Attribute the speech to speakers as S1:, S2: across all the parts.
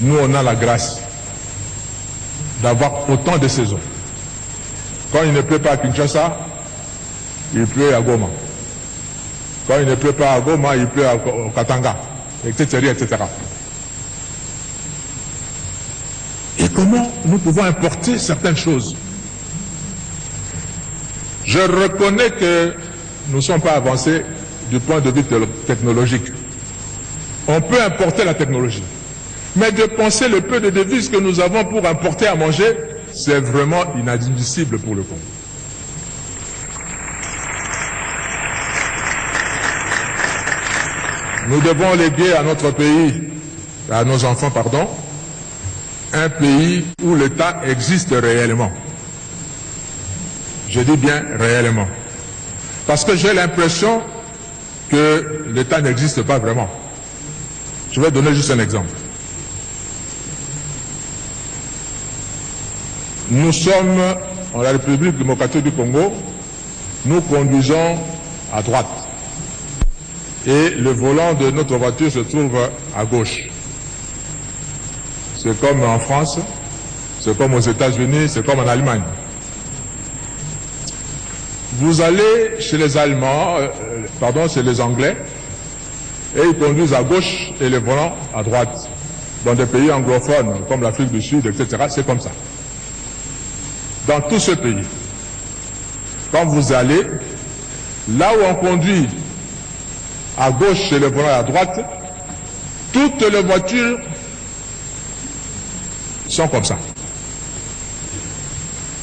S1: Nous, on a la grâce d'avoir autant de saisons. Quand il ne pleut pas à Kinshasa, il pleut à Goma. Quand il ne pleut pas à Goma, il pleut au Katanga, etc., etc. Et comment nous pouvons importer certaines choses? Je reconnais que nous ne sommes pas avancés du point de vue technologique. On peut importer la technologie. Mais de penser le peu de devises que nous avons pour importer à manger, c'est vraiment inadmissible pour le Congo. Nous devons léguer à notre pays, à nos enfants, pardon, un pays où l'État existe réellement. Je dis bien réellement. Parce que j'ai l'impression que l'État n'existe pas vraiment. Je vais donner juste un exemple. Nous sommes en la République démocratique du Congo, nous conduisons à droite. Et le volant de notre voiture se trouve à gauche. C'est comme en France, c'est comme aux États-Unis, c'est comme en Allemagne. Vous allez chez les Allemands, chez les Anglais, et ils conduisent à gauche et le volant à droite. Dans des pays anglophones, comme l'Afrique du Sud, etc., c'est comme ça. Dans tout ce pays, quand vous allez, là où on conduit à gauche et le volant à droite, toutes les voitures sont comme ça.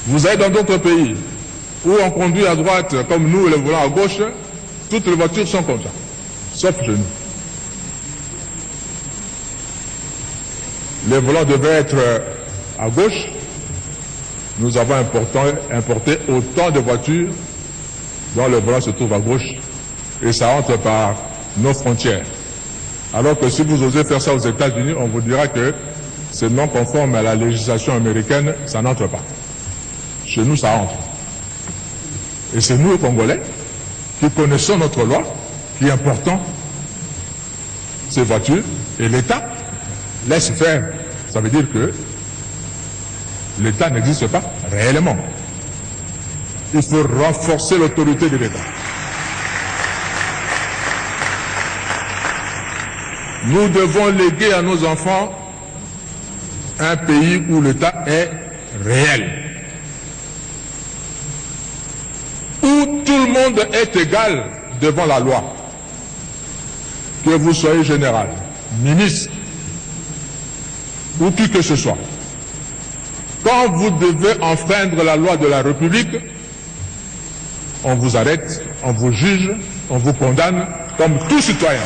S1: Vous allez dans d'autres pays où on conduit à droite comme nous et le volant à gauche, toutes les voitures sont comme ça, sauf chez nous. Les volants devaient être à gauche. Nous avons importé autant de voitures dont le volant se trouve à gauche et ça entre par nos frontières. Alors que si vous osez faire ça aux États-Unis, on vous dira que c'est non conforme à la législation américaine, ça n'entre pas. Chez nous, ça entre. Et c'est nous, les Congolais, qui connaissons notre loi, qui importons ces voitures, et l'État laisse faire. Ça veut dire que l'État n'existe pas réellement. Il faut renforcer l'autorité de l'État. Nous devons léguer à nos enfants un pays où l'État est réel. Où tout le monde est égal devant la loi. Que vous soyez général, ministre, ou qui que ce soit. Quand vous devez enfreindre la loi de la République, on vous arrête, on vous juge, on vous condamne comme tout citoyen.